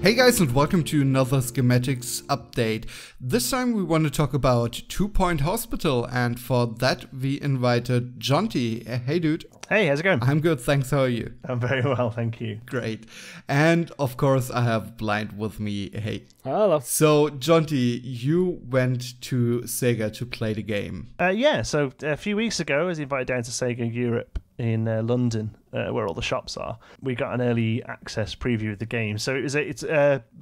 Hey guys, and welcome to another Schematics update. This time we want to talk about 2 Point Hospital, and for that we invited Jonti. Hey dude. Hey, how's it going? I'm good, thanks. How are you? I'm very well, thank you. Great. And of course I have Blind with me. Hey. Hello. So Jonti, you went to Sega to play the game. Yeah, so a few weeks ago I was invited down to Sega Europe in London, where all the shops are. We got an early access preview of the game, so it's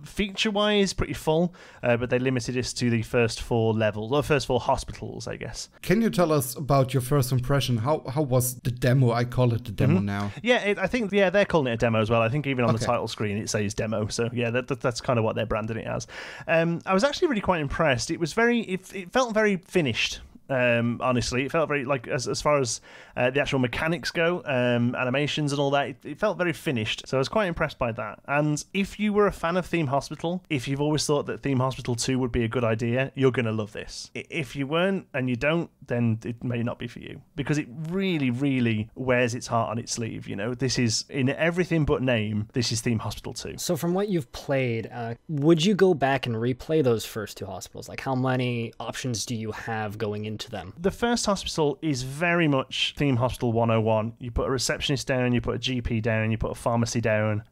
feature-wise pretty full, but they limited us to the first 4 levels, or first 4 hospitals, I guess. Can you tell us about your first impression? How was the demo? I call it the demo now. Yeah, I think they're calling it a demo as well. I think even on the title screen it says demo, so yeah, that's kind of what they're branding it as. I was actually really quite impressed. It was it felt very finished. Honestly, it felt very like as far as the actual mechanics go, animations and all that, it felt very finished, so I was quite impressed by that. And if you were a fan of Theme Hospital, if you've always thought that Theme Hospital 2 would be a good idea, you're going to love this. If you weren't and you don't, then it may not be for you, because it really, really wears its heart on its sleeve. You know, this is, in everything but name, this is Theme Hospital 2. So from what you've played, would you go back and replay those first 2 hospitals? Like, how many options do you have going into them? The first hospital is very much Theme Hospital 101. You put a receptionist down, you put a GP down, you put a pharmacy down,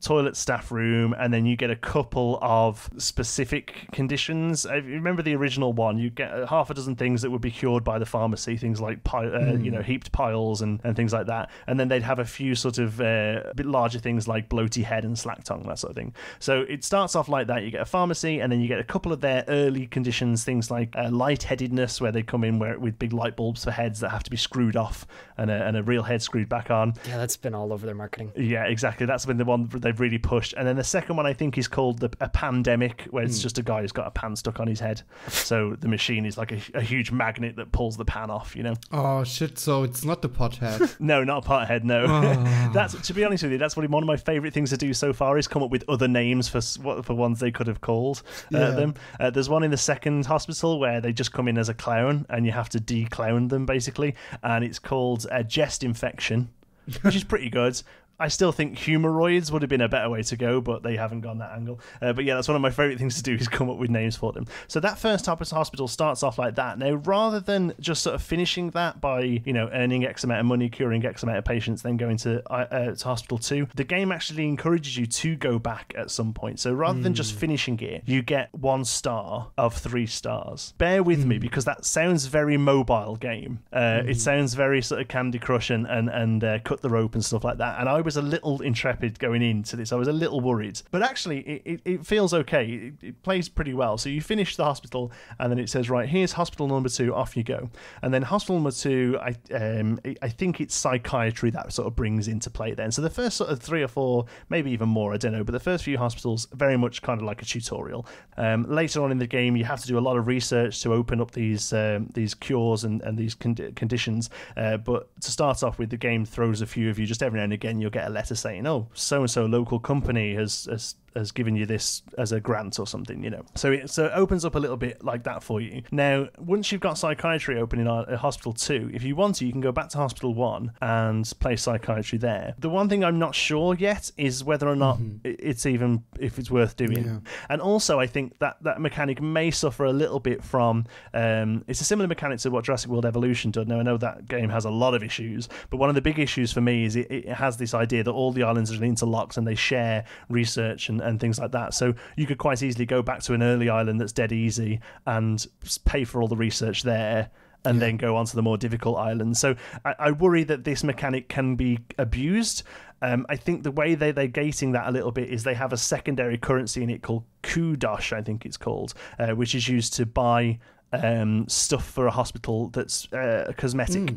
toilet, staff room, and then you get a couple of specific conditions. If you remember the original one, you get half a dozen things that would be cured by the pharmacy, things like heaped piles and things like that. And then they'd have a few sort of a bit larger things like bloaty head and slack tongue, that sort of thing. So it starts off like that. You get a pharmacy, and then you get a couple of their early conditions, things like lightheadedness, where they come in with big light bulbs for heads that have to be screwed off and a real head screwed back on. Yeah, that's been all over their marketing. Yeah, exactly. That's been the one they've really pushed. And then the second one, I think, is called a pandemic, where it's just a guy who's got a pan stuck on his head. So the machine is like a huge magnet that pulls the pan off, you know? Oh shit, so it's not the pothead. No, not a pothead, no. Oh. That's, to be honest with you, that's one of my favourite things to do so far, is come up with other names for ones they could have called them. There's one in the second hospital where they just come in as a clown, and you have to de-clown them, basically, and it's called a jest infection, which is pretty good. I still think humoroids would have been a better way to go, but they haven't gone that angle. But yeah, that's one of my favourite things to do, is come up with names for them. So that first hospital starts off like that. Now, rather than just sort of finishing that by, earning X amount of money, curing X amount of patients, then going to hospital 2, the game actually encourages you to go back at some point. So rather than just finishing it, you get 1 star of 3 stars. Bear with me, because that sounds very mobile game. It sounds very sort of Candy Crush and cut the rope and stuff like that. And I was a little intrepid going into this. I was a little worried, but actually it feels okay. It plays pretty well. So you finish the hospital, and then it says, right, here's hospital number 2, off you go. And then hospital number 2, I think it's psychiatry that sort of brings into play then. So the first sort of 3 or 4, maybe even more, I don't know, but the first few hospitals, very much kind of like a tutorial. Later on in the game, you have to do a lot of research to open up these cures and these conditions. But to start off with, the game throws a few of you, just every now and again you'll get a letter saying, oh, so-and-so local company has given you this as a grant or something, So it opens up a little bit like that for you. Now, once you've got psychiatry open in hospital 2, if you want to, you can go back to hospital 1 and play psychiatry there. The one thing I'm not sure yet is whether or not it's even, if it's worth doing. Yeah. And also, I think that mechanic may suffer a little bit from, it's a similar mechanic to what Jurassic World Evolution did. Now, I know that game has a lot of issues, but one of the big issues for me is it has this idea that all the islands are interlocked and they share research and things like that. So you could quite easily go back to an early island that's dead easy and pay for all the research there, and then go on to the more difficult islands. So I worry that this mechanic can be abused. I think the way they're gating that a little bit is they have a secondary currency in it called Kudosh, I think it's called, which is used to buy stuff for a hospital that's cosmetic.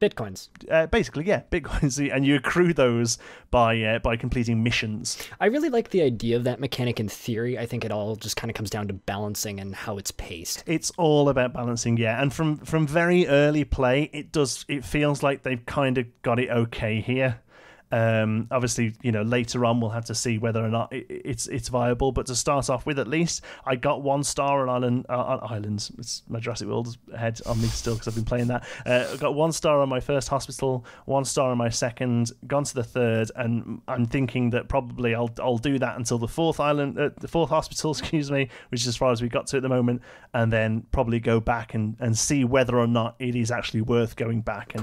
Bitcoins. Basically, yeah, Bitcoins, and you accrue those by completing missions. I really like the idea of that mechanic in theory. I think it all just kind of comes down to balancing and how it's paced. It's all about balancing, yeah. And from very early play, it feels like they've kind of got it okay here. Obviously, later on we'll have to see whether or not it's viable. But to start off with, at least I got 1 star on Islands. It's my Jurassic World head on me still because I've been playing that. I got 1 star on my first hospital, 1 star on my second, gone to the third, and I'm thinking that probably I'll do that until the fourth hospital, excuse me, which is as far as we got to at the moment, and then probably go back and see whether or not it is actually worth going back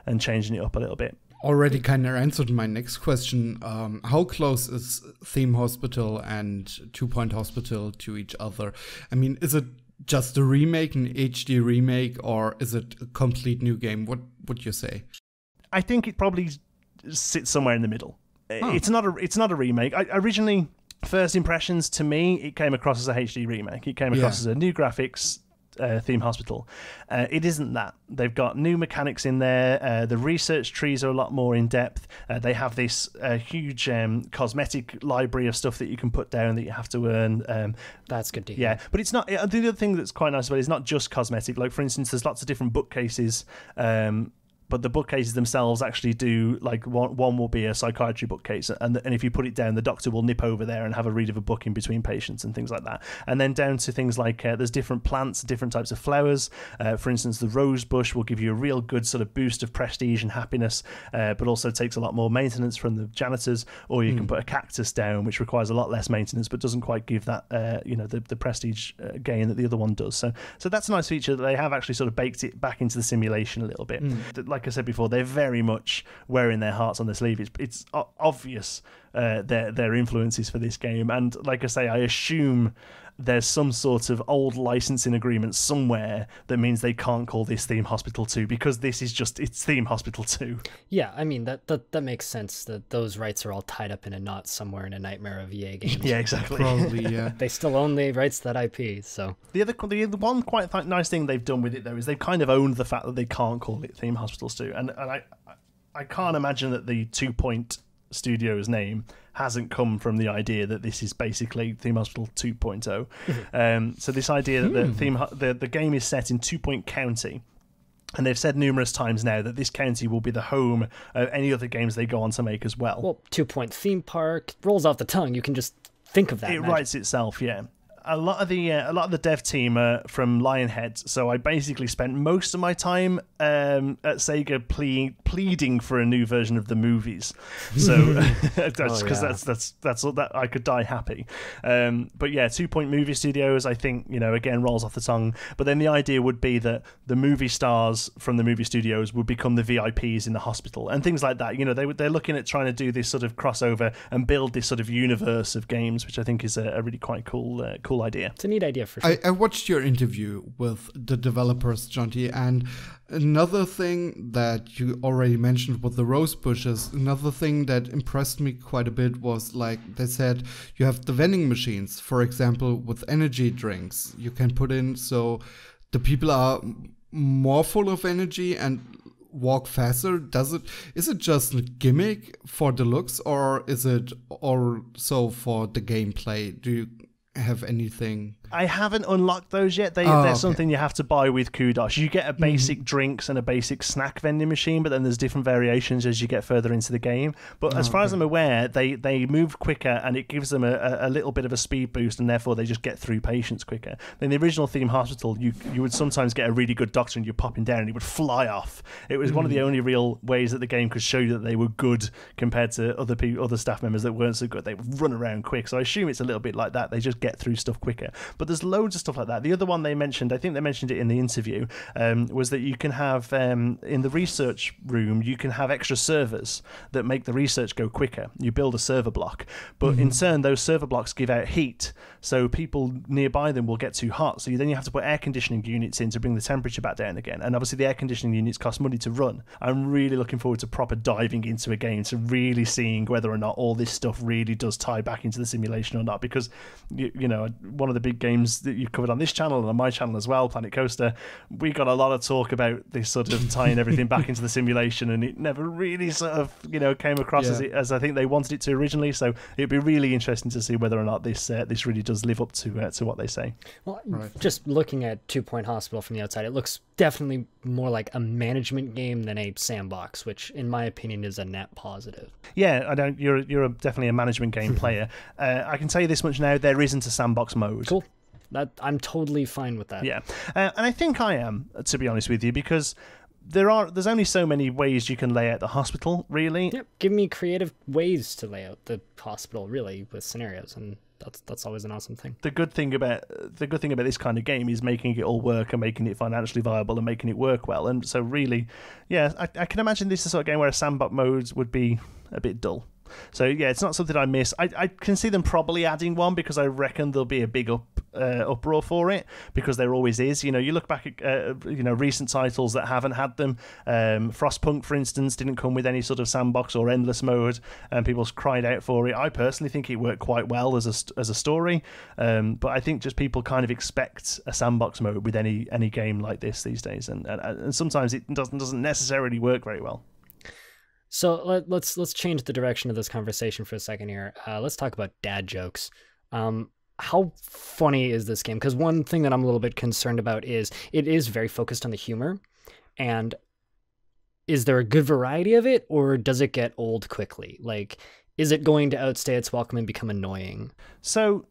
and changing it up a little bit. Already kind of answered my next question. How close is Theme Hospital and 2 Point Hospital to each other? I mean, is it just a remake, an HD remake, or is it a complete new game? What would you say? I think it probably sits somewhere in the middle. Oh. It's not a remake. Originally, first impressions to me, it came across as a HD remake. It came across as a new graphics Theme Hospital. It isn't that. They've got new mechanics in there. The research trees are a lot more in depth. They have this huge cosmetic library of stuff that you can put down that you have to earn. That's good to hear. Yeah, but it's not. The other thing that's quite nice about it is not just cosmetic. Like, for instance, there's lots of different bookcases. But the bookcases themselves actually do, like, one will be a psychiatry bookcase, and if you put it down, the doctor will nip over there and have a read of a book in between patients and things like that. And then down to things like there's different plants, different types of flowers. For instance, the rose bush will give you a real good sort of boost of prestige and happiness, but also takes a lot more maintenance from the janitors. Or you can put a cactus down, which requires a lot less maintenance, but doesn't quite give that the prestige gain that the other one does. So that's a nice feature that they have actually sort of baked it back into the simulation a little bit. Like I said before, they're very much wearing their hearts on their sleeve. It's obvious their influences for this game, and like I say, I assume there's some sort of old licensing agreement somewhere that means they can't call this Theme Hospital 2 because this is just it's Theme Hospital 2. Yeah, I mean that makes sense that those rights are all tied up in a knot somewhere in a nightmare of EA games. Yeah, exactly. Probably, yeah. They still own the rights to that IP, so. The one quite nice thing they've done with it though is they've kind of owned the fact that they can't call it Theme Hospitals 2, and I can't imagine that the 2 Point Studios name hasn't come from the idea that this is basically Theme Hospital 2.0. So this idea that the game is set in 2 Point County, and they've said numerous times now that this county will be the home of any other games they go on to make as well. Well, 2 Point Theme Park rolls off the tongue. You can just think of that. It writes itself, yeah. A lot of the dev team are from Lionhead, so I basically spent most of my time at Sega pleading for a new version of the movies. So that's because that's all that I could die happy. But yeah, 2 Point Movie Studios, I think, again, rolls off the tongue. But then the idea would be that the movie stars from the movie studios would become the VIPs in the hospital and things like that. They're looking at trying to do this sort of crossover and build this sort of universe of games, which I think is a really quite cool idea. It's a neat idea for sure. I watched your interview with the developers, Jonti, and another thing that you already mentioned with the rose bushes, another thing that impressed me quite a bit was, like they said, you have the vending machines, for example, with energy drinks you can put in so the people are more full of energy and walk faster. Is it just a gimmick for the looks, or is it also for the gameplay? Do you have anything? I haven't unlocked those yet. They're something you have to buy with Kudos. You get a basic drinks and a basic snack vending machine, but then there's different variations as you get further into the game. But as far as I'm aware, they move quicker, and it gives them a little bit of a speed boost, and therefore they just get through patients quicker. In the original Theme Hospital, you would sometimes get a really good doctor and you're popping down and he would fly off. It was one of the only real ways that the game could show you that they were good compared to other staff members that weren't so good. They would run around quick. So I assume it's a little bit like that. They just get through stuff quicker. But there's loads of stuff like that. The other one they mentioned, I think they mentioned it in the interview, was that you can have, in the research room, you can have extra servers that make the research go quicker. You build a server block. But in turn, those server blocks give out heat, so people nearby them will get too hot. So then you have to put air conditioning units in to bring the temperature back down again. And obviously the air conditioning units cost money to run. I'm really looking forward to proper diving into a game, to really seeing whether or not all this stuff really does tie back into the simulation or not. Because, one of the big games that you've covered on this channel and on my channel as well, Planet Coaster, we got a lot of talk about this sort of tying everything back into the simulation, and it never really sort of came across as I think they wanted it to originally. So it'd be really interesting to see whether or not this really does live up to what they say. Well, just looking at 2 Point Hospital from the outside, it looks definitely more like a management game than a sandbox, which in my opinion is a net positive. Yeah, I don't. You're definitely a management game player. I can tell you this much now: there isn't a sandbox mode. Cool. I'm totally fine with that. Yeah, and I think I am, to be honest with you, because there's only so many ways you can lay out the hospital, really. Yep. Give me creative ways to lay out the hospital, really, with scenarios, and that's always an awesome thing. The good thing about this kind of game is making it all work and making it financially viable and making it work well. And so, really, yeah, I can imagine this is the sort of game where a sandbox modes would be a bit dull. So yeah, it's not something I miss. I can see them probably adding one because I reckon there'll be a big uproar for it, because there always is. You look back at recent titles that haven't had them. Frostpunk, for instance, didn't come with any sort of sandbox or endless mode, and people cried out for it. I personally think it worked quite well as a story, but I think just people kind of expect a sandbox mode with any game like this these days, and sometimes it doesn't necessarily work very well. So let's change the direction of this conversation for a second here. Let's talk about dad jokes. How funny is this game? Because one thing that I'm a little bit concerned about is it is very focused on the humor. And is there a good variety of it, or does it get old quickly? Like, is it going to outstay its welcome and become annoying? So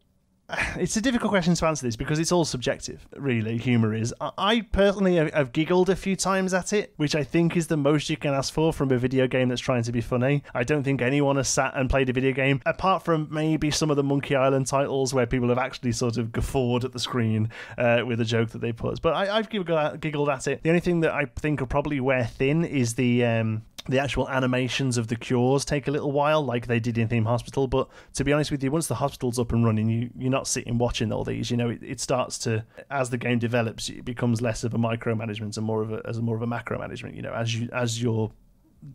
it's a difficult question to answer this because it's all subjective, really, humour is. I personally have giggled a few times at it, which I think is the most you can ask for from a video game that's trying to be funny. I don't think anyone has sat and played a video game, apart from maybe some of the Monkey Island titles where people have actually sort of guffawed at the screen with a joke that they put. But I've giggled at it. The only thing that I think will probably wear thin is the actual animations of the cures take a little while, like they did in Theme Hospital. But to be honest with you, once the hospital's up and running, you're not sitting watching all these. It starts to, as the game develops, it becomes less of a micromanagement and more of a macro management. As your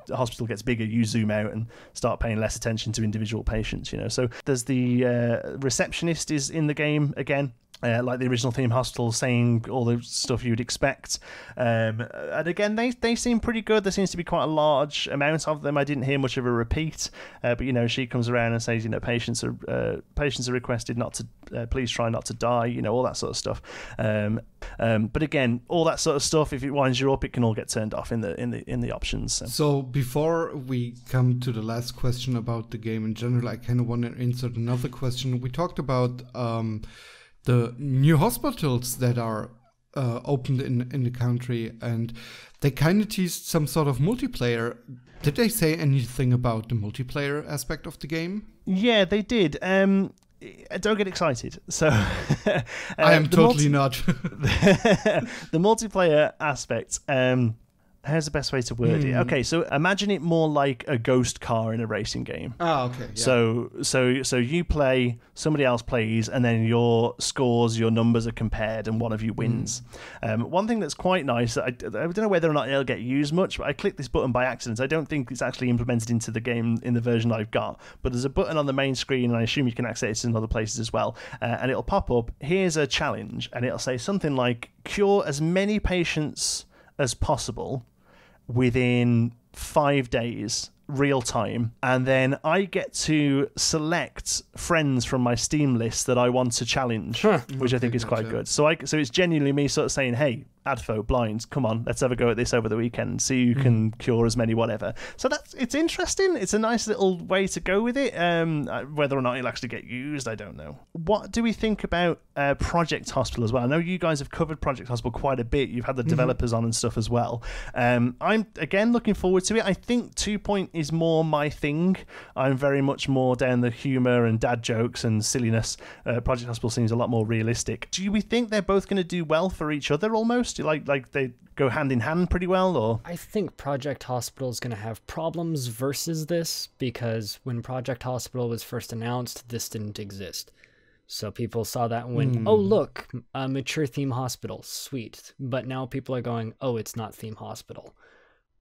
hospital gets bigger, you zoom out and start paying less attention to individual patients. So there's the receptionist is in the game again. Like the original Theme Hospital, saying all the stuff you'd expect. And again, they seem pretty good. There seems to be quite a large amount of them. I didn't hear much of a repeat, but she comes around and says, patients are requested not to please try not to die. All that sort of stuff. But again, all that sort of stuff, if it winds you up, it can all get turned off in the options. So before we come to the last question about the game in general, I kind of want to insert another question. We talked about the new hospitals that are opened in the country, and they kind of teased some sort of multiplayer. Did they say anything about the multiplayer aspect of the game? Yeah, they did. Don't get excited. So I am totally not. The multiplayer aspect. How's the best way to word it? Okay, so imagine it more like a ghost car in a racing game. Oh, okay. Yeah. So you play, somebody else plays, and then your scores, your numbers are compared, and one of you wins. One thing that's quite nice, I don't know whether or not it'll get used much, but I clicked this button by accident. I don't think it's actually implemented into the game in the version I've got, but there's a button on the main screen, and I assume you can access it in other places as well, and it'll pop up, here's a challenge, and it'll say something like, cure as many patients as possible within 5 days, real time, and then I get to select friends from my Steam list that I want to challenge, which I think is quite good. So it's genuinely me sort of saying, hey, Adfo, Blinds, come on, let's have a go at this over the weekend, see who can cure as many whatever. So it's interesting. It's a nice little way to go with it. Whether or not it'll actually get used, I don't know. What do we think about Project Hospital as well? I know you guys have covered Project Hospital quite a bit. You've had the developers on and stuff as well. I'm, again, looking forward to it. I think 2 Point is more my thing. I'm very much more down the humour and dad jokes and silliness. Project Hospital seems a lot more realistic. Do we think they're both going to do well for each other almost? Do you like they go hand in hand pretty well, or? I think Project Hospital is going to have problems versus this, because when Project Hospital was first announced, this didn't exist. So people saw that and went, oh, look, a mature theme hospital, sweet. But now people are going, oh, it's not theme hospital.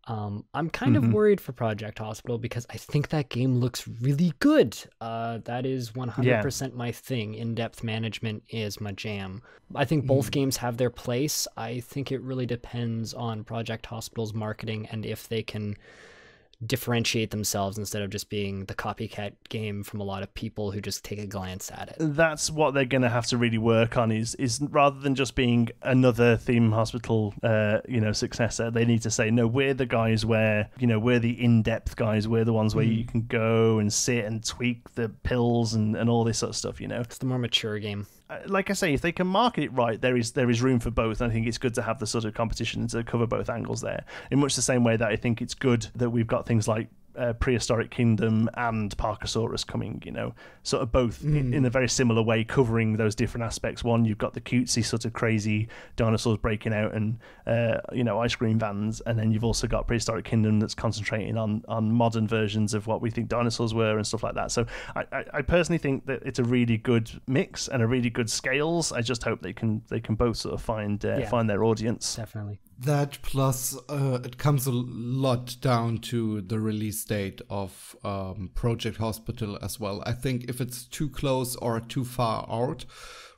I'm kind of worried for Project Hospital because I think that game looks really good. That is 100% my thing. In-depth management is my jam. I think both games have their place. I think it really depends on Project Hospital's marketing and if they can differentiate themselves instead of just being the copycat game from a lot of people who just take a glance at it. That's what they're going to have to really work on is rather than just being another theme hospital successor, they need to say, no, we're the guys where, we're the in-depth guys, we're the ones where you can go and sit and tweak the pills and all this sort of stuff. It's the more mature game. Like I say, if they can market it right, there is room for both. And I think it's good to have the sort of competition to cover both angles there. In much the same way that I think it's good that we've got things like Prehistoric Kingdom and Parkosaurus coming, sort of both in a very similar way, covering those different aspects. One, you've got the cutesy sort of crazy dinosaurs breaking out and ice cream vans, and then you've also got Prehistoric Kingdom that's concentrating on modern versions of what we think dinosaurs were and stuff like that. So I personally think that it's a really good mix and a really good scales. I just hope they can both sort of find their audience. Definitely. That plus it comes a lot down to the release date of Project Hospital as well. I think if it's too close or too far out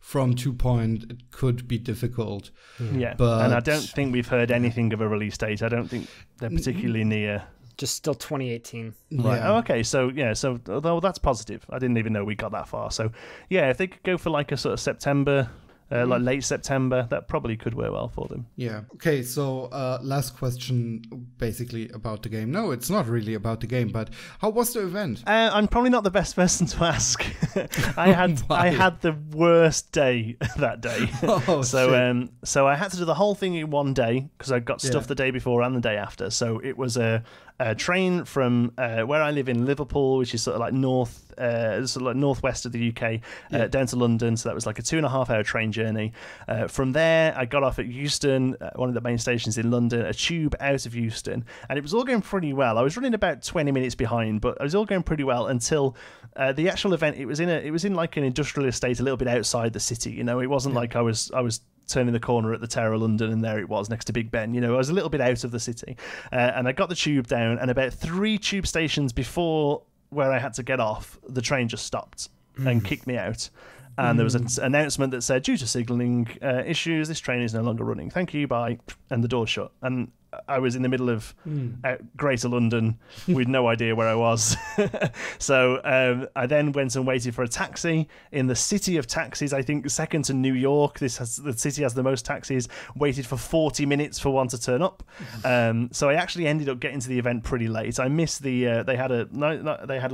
from 2 Point, it could be difficult. Yeah, but and I don't think we've heard anything of a release date. I don't think they're particularly near. Just still 2018. Right. Yeah. Oh, okay. So although that's positive. I didn't even know we got that far. So yeah, if they could go for like a sort of September. Like late September, that probably could work well for them. Yeah. Okay, so last question basically about the game. No, it's not really about the game, but how was the event? I'm probably not the best person to ask. I had the worst day that day. So I had to do the whole thing in one day because I got stuff the day before and the day after. So it was a train from where I live in Liverpool, which is sort of like northwest of the UK, down to London. So that was like a 2.5 hour train journey. From there, I got off at Euston, one of the main stations in London, a tube out of Euston, and it was all going pretty well. I was running about 20 minutes behind, but it was all going pretty well until the actual event. It was in like an industrial estate, a little bit outside the city. It wasn't like I was turning the corner at the Tower of London and there it was next to Big Ben. I was a little bit out of the city, and I got the tube down, and about 3 tube stations before where I had to get off, the train just stopped and kicked me out. And there was an announcement that said, due to signalling issues, this train is no longer running. Thank you, bye. And the door shut. And I was in the middle of Greater London with no idea where I was. So I then went and waited for a taxi in the city of taxis, I think second to New York. The city has the most taxis. Waited for 40 minutes for one to turn up. So I actually ended up getting to the event pretty late. I missed the they had a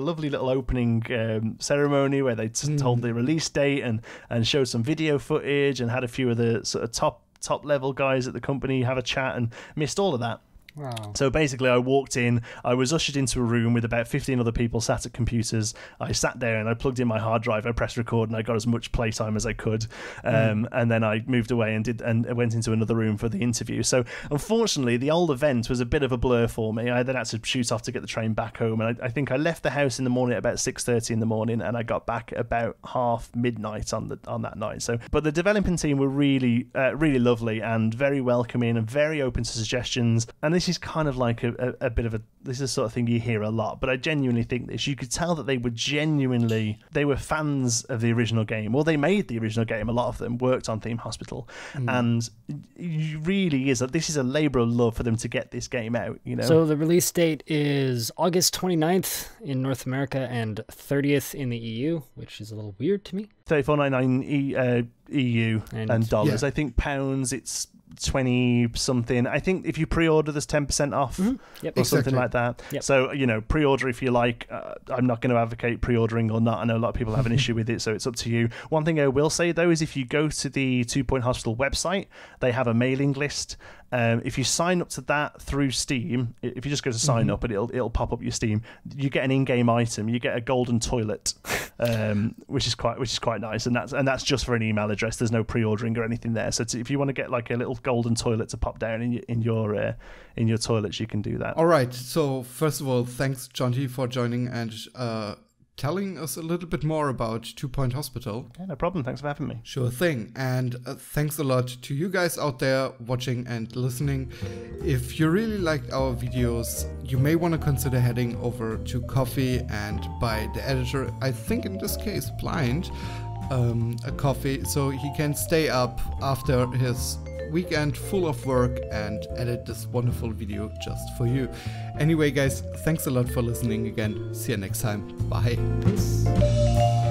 lovely little opening ceremony where they told the release date and showed some video footage and had a few of the sort of top level guys at the company have a chat, and missed all of that. Wow. So basically I walked in, I was ushered into a room with about 15 other people sat at computers. I sat there and I plugged in my hard drive, I pressed record, and I got as much playtime as I could. And then I moved away and went into another room for the interview. So unfortunately the old event was a bit of a blur for me. I then had to shoot off to get the train back home, and I think I left the house in the morning at about 6:30 in the morning, and I got back about midnight on that night. So but the developing team were really lovely and very welcoming and very open to suggestions. And this is kind of like a bit of this is the sort of thing you hear a lot, but I genuinely think this. You could tell that they were fans of the original game, or they made the original game. A lot of them worked on Theme Hospital, and this is a labour of love for them to get this game out. So the release date is August 29th in North America and 30th in the EU, which is a little weird to me. $34.99 EU and dollars. Yeah. I think pounds it's 20 something. I think if you pre-order there's 10% off or something like that. Yep. So pre-order if you like. I'm not going to advocate pre-ordering or not. I know a lot of people have an issue with it, so it's up to you. One thing I will say though is if you go to the 2 Point Hospital website, they have a mailing list. If you sign up to that through Steam, if you just go to sign up, and it'll pop up your Steam, you get an in-game item. You get a golden toilet, which is quite nice, and that's just for an email address. There's no pre-ordering or anything there. So if you want to get like a little golden toilet to pop down in your toilets, you can do that. All right. So first of all, thanks, Jonti, for joining and telling us a little bit more about 2 Point Hospital. Yeah, no problem. Thanks for having me. Sure thing. And thanks a lot to you guys out there watching and listening. If you really liked our videos, you may want to consider heading over to Coffee and buy the editor, I think in this case Blind, a coffee, so he can stay up after his weekend full of work and edit this wonderful video just for you. Anyway, guys, thanks a lot for listening again. See you next time. Bye. Peace.